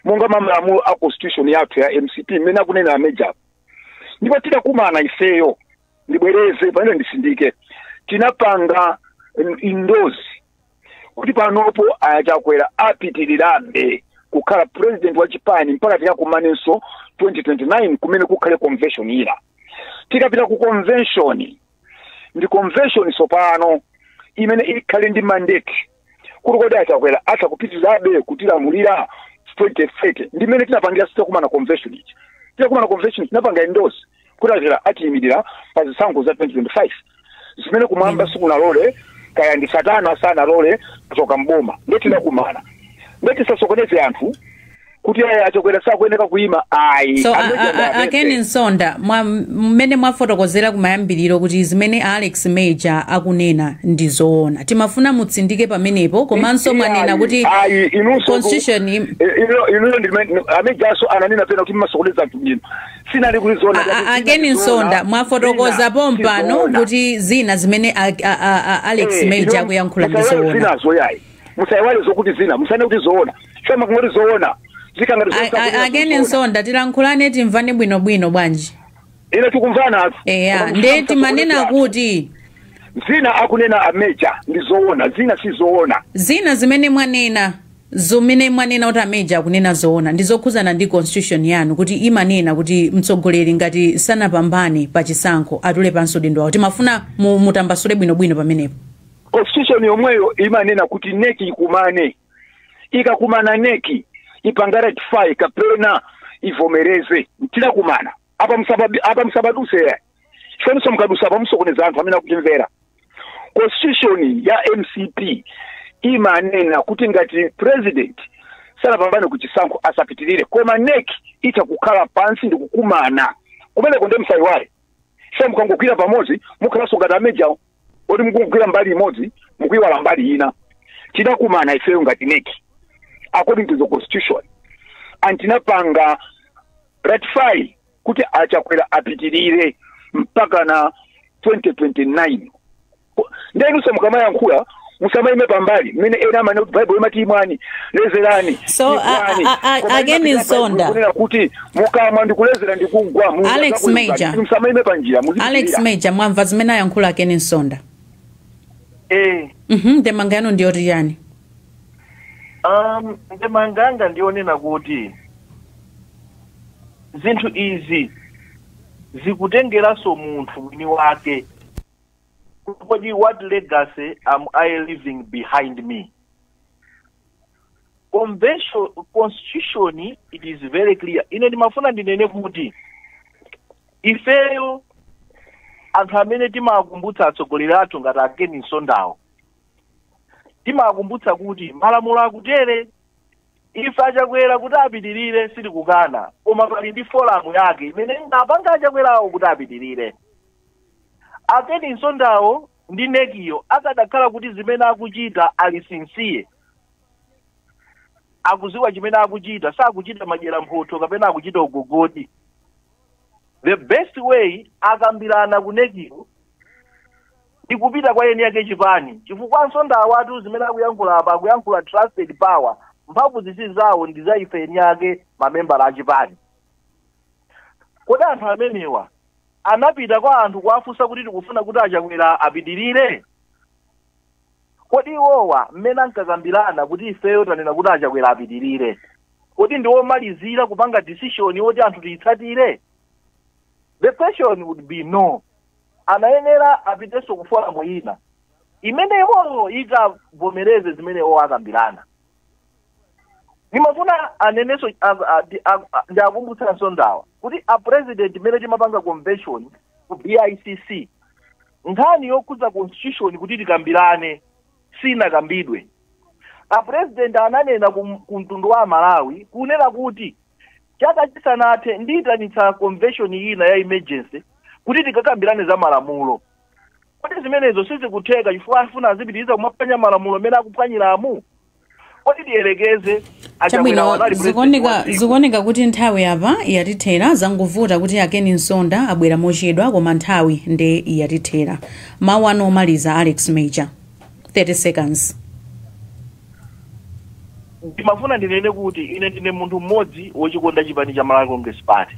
monga malamulo a constitution yathu ya MCP mmene akunena Meja ndipo tidakumana ifeyo ndibwereze pamene ndisindike tinapanga indozi kuti panopo achakwera apitirirabe kukhala president wa chipani mpaka tikakumanenso 2029 kumene kukhale convention ina tikapita ku convention ndi convention sopano imene ikhale ndi mandate kuti kodi achakwera atakupitirizabe kutilamulira 2030 ndimene tinapangira sitakumana convention ichi tinakumana convention tinapanga endorse kuti achakwera atiyimirira pa zisankho za 2025 zimene kumwamba sikunalole kaya ndi satana sana lole kutoka mboma ndetinakumana ndetisasokoneze anthu kuti achakwera sakuyeneka kuima ayi so Ken Nsonda mmene mwafotokozera kumayambiriro kuti zimene Alex Meja akunena ndizoona timafuna mutsindike pamenepo komanso mwanena kuti constitution ino Mejaso ananena pena kuti masokoneza anthu bwino sinali kulizona Ken Nsonda mwafotokoza pompano kuti zina zimene Alex Meja akuyankhula ndizoona zinazo yayi musaiwale zokuti zina musane kuti zoona chama kungoti zoona Ken Nsonda tilankhulane timvane bwinobwino bwanji ine tikumvana ndeti manena kuti zina akunena Meja ndizoona zina sizoona zina zimene mwanena kuti Meja akunena zoona ndizokhuzana ndi constitution yanu kuti imanena kuti mtsogoleri ngati sanapambane pa chisankho atule pansi udindo wawo timafuna mutambasule bwinobwino pamenepo constitution yomweyo imanena kuti NEC ikumane ikakumana NEC ipanga ratify kapena ivomereze tidakumana apa msabaduse chifaniso mkadusa apa msokoneza anthu amene akutimvera constitution ya MCP imanena kuti ngati president sanapambane kuchisankho asapitirire koma NEC itakukhala pansi ndi kukumana kumeneko ndi msaiwale sasa mukangogwira pamodzi mukhalanso ngati Meja oti mukugwira mbali imodzi mukuiwala mbali ina tidakumana ifeyo ngati NEC according to the constitution and tinapanga ratify kuti achakwera apitirire mpaka na 2029 ndenu samukamayankhula musamaime pambali mmene ena amene kuti Bible imati imwani lezerani so Ken Nsonda kuti mukamwa ndikulezera ndikugwa Alex Meja musamaime panjira Alex Meja mwamva zimene ayankhula Ken Nsonda ndemanga yanu ndiyoti yani ndemanga ndionena kuti zinthu izi zikutengeraso munthu mwini wake kodi what legacy am I leaving behind me constitution it is very clear. Ine ndimafuna ndinene kuti ifeyo anthu amene timakumbutsa atsogoleri athu ngati Akeni Nsondawo timakumbutsa kuti malamulo akutere ife achakwera kuti apitirire sitikukana, koma pali ndi folamu yake imene ngapanga achakwerawo kuti apitirire. Akeni Nsondawo ndi nekiyo akadakhala kuti zimene akuchita alisinsiye, akuziwa chimene akuchita, sakuchita madyera mphotho kapena akuchita ugogodi. The best way akambirana kunekiyo ndi kupita kwa eni yake chipani, chifukwa Nsondawo atu zimene akuyankhula apa akuyankhula trusted power, mphamvu zisi zawo ndi za ife eni yake mamembala a chipani. Kodi anthu amenewa anapita kwa anthu kuwafunsa kuti tikufuna kuti achakwera apitirire? Kodi iwowa mmene ankakambirana kuti ifeyo tanena kuti achakwera apitirire, kodi ndiwo malizira kupanga decision yoti anthu tiyitsatire? The question would be no. Anayenera apiteso kufola mwina imene iwowo itavomereze zimene iwowo akambirana. Nimafuna aneneso ndi akumbutsa Nsondawa kuti a president imene timapanga convention ku BICC nkhani yokhudza constitution kuti tikambirane sinakambidwe. A president ananena ku mtundu wa Malawi kunena kuti chaka chisanathe ndiyitanitsa convention ina ya emergency kuti tikakambirane za malamulo. Kodi zimenezo sizikutheka chifukwa afuna azipitiriza kumapwanya malamulo amene akupwanyiramu? Kodi tiyerekeze chabwino zikuoneka kuti nthawi apa yatithera, zangovuta kuti Akeni Nsonda abwera mochedwa koma nthawi nde yatithera. Mawu anu omaliza Alex Major, 30 seconds. Ndimafuna ndinene kuti ine ndine munthu mmodzi wochikonda chipani cha Malawi Congress Party,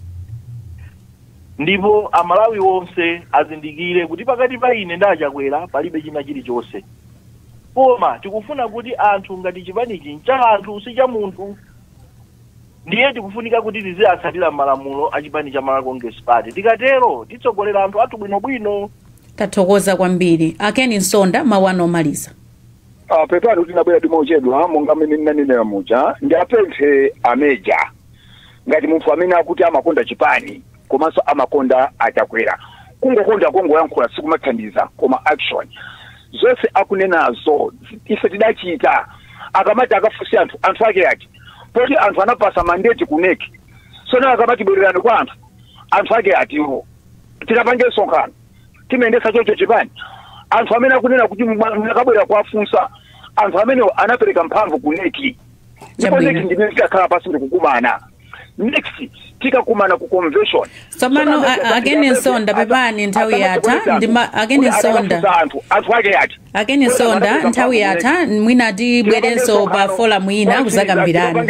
ndipo Amalawi onse azindikire kuti pakati pa ine ndi achakwera palibe china chilichonse. Koma tikufuna kuti anthu ngati chipanichi ncha anthu si cha munthu, ndiye tikufunika kuti tiziyatsatira malamulo a chipani cha Malawi Congress Party. Tikatero titsogolera anthu athu bwinobwino. Tathokoza kwambiri. Akeni Nsonda, mawu anu omaliza. Pepani kuti nabwera timochedwa monga mmene ndinanena muja ndi apemphe ameja ngati munthu amene akuti amakonda chipani komanso amakonda achakwera. Kungokonda kongoyankhula sikumathandiza, koma action zonse akunenazo ife tidachita. Akamati akafunsa anthu ake ati poti anthu anapasa mandate kuneki, sona akamati bwererani kwa anthu ake atiwo tinapange nsonkhano timendesa chocho chipani. Anthu amene akunena kuti mwakabwera kuwafunsa anthu amene anapereka mphamvu kuneki, ndipo neki ndimene tikakhala pasi ndikukumana. Next tikakumana ku convention. Somano Akeni Nsonda pepani nthawi yatha ndima Akeni Nsonda. Anthu ake ati Akeni Nsonda nthawi yatha mwina tibwerenso pa fola mwina kuzakambirana.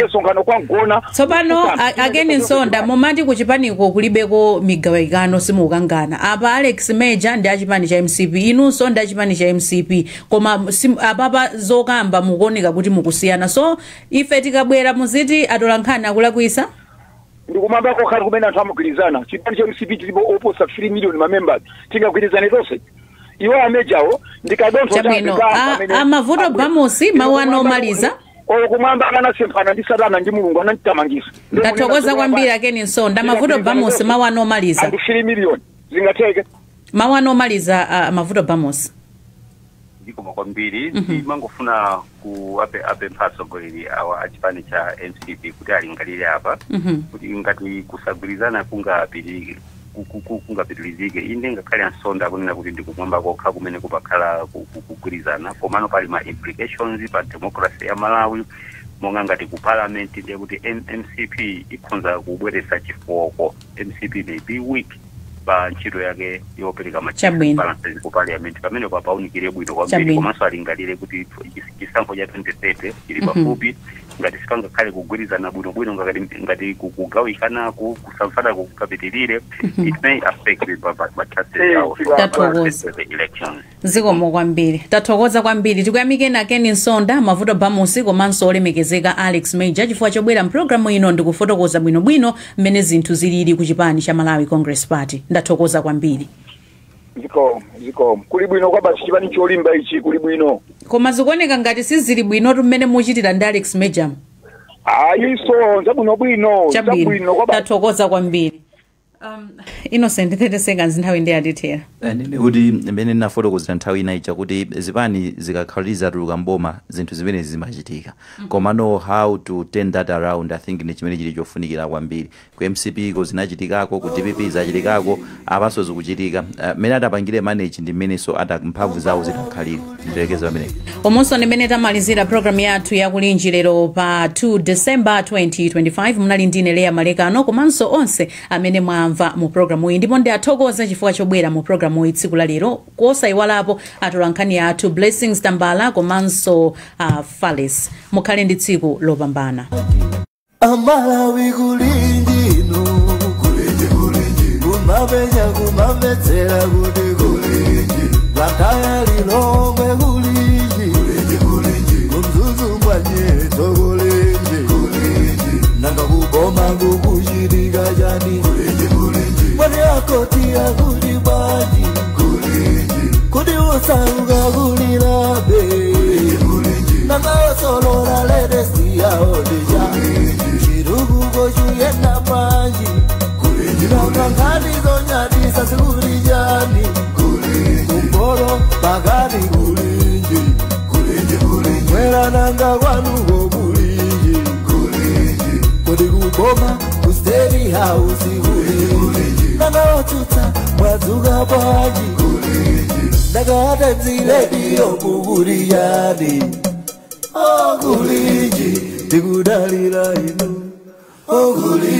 Tsopano Akeni Nsonda momati kuchipaniko kulibeko migawikano simukangana. Apa Alex Major ndi achipani cha MCP, inunso ndi achipani cha MCP, koma apapa zokamba mukuoneka kuti mukusiyana. So ife tikabwera muziti atolankhani akulakwisa ndikumamba kokhali kumene anthu amagwirizana. Chipani cha MCP tilipo oposa 3 million mamembers, tingagwirizane tonse. Iwo amejawo ndikadonso chabwino amavuto bamusi mawu anu omaliza. Kumwamba anasemphana ndi Satana ndi Mulungu ananditamangisa. Ndathokoza kwambiri Akeni Nsonda, mavuto bamusi mawu anu omaliza. 3 million zingatheke. Mawu anu omaliza mavuto bamusi. Ndikoma kwambiri ndimangofuna ape mphatsogoleri awa achipani cha MCP kuti alingalire apa kuti ngati kusagwirizana kungapitilizike. Inde ngakhale Nsonda akunena kuti ndikumwamba kokha kumene kupakhala kugwirizana, komano pali ma implications pa democracy ya Malawi monga ngati ku parliament, ndiye kuti MCP ikhonza kubweretsa chifoko. MCP may be weak pa ntchito yake yopereka balances ku parliament pamene papaunikire bwino kwambiri, komanso alingalire kuti chisankho cha 2030 chili pafupi. Ngati sipangakhale kugwirizana bwinobwino ngati kugawikana kusamfana kukapitirire, it may affect the elections. Zikomo kwambiri. Tathokoza kwambiri. Tikuyamikeni Akeni Nsonda, mavuto bamusi komanso olemekezeka Alex Major chifukwa chobwera mpulogalamu ino ndikufotokoza bwinobwino mmene zinthu zilili ku chipani cha Malawi Congress Party. Ndathokoza kwambiri. Zikomo. Kuli bwino kwa basi chipani cholimba ichi kuli bwino. Koma zikuoneka ngati sizili bwino tumene muchitira ndi Alex Major. Ayiso zabwino chabwino tathokoza kwambiri. Innocent 30 seconds nthawi ndi yatithera. Ndine kuti mbene nafotokozera nthawi inayi chakuti zipani zikakhaliza tuluka mboma zinthu zimene zimachitika. Koma know how to turn that around, I think ni chimene chili chofunikira kwambiri. Ku MCP ko zinachitikako, ku DPP zachitikako, apaso zikuchitika. Mene atapangire manage ndi mmene so ata mphamvu zawo zitakhalira. Ndilekeza pamene. Omonso ndimene tamalizira program yathu ya kulinji lero pa 2 December 2025 munali ndine Leah Malekano komanso onse amene mwamva mu programu iyi ndipo ndi athokoza chifukwa chobwera mu programu iyi tsiku la lero kosayiwalapo atolankhani athu Blessings Tambala komanso Fales. Mukhale ndi tsiku lopambana. Amalawi kulinji no kulinji kumabetsera kuti kulinji Blantyre Lilongwe kulinji kumzuzu mwanyeto kulinji nanga kuboma kukuchitika chani mwene akotia kuti baji kuti usauka kulilabe nanga osolora ledesi yaodeja chiruguko chuyenda panji nanga nkhanizo nyadisa sikulijani kumbolo pakati kulinji mwera nanga kwanuko kulinji kodi kuboma kustedi hausi kulinji nanga otuta mwadzuka paji nanga atenzilediyo kukulijani kulinji tikudalira inu kulinji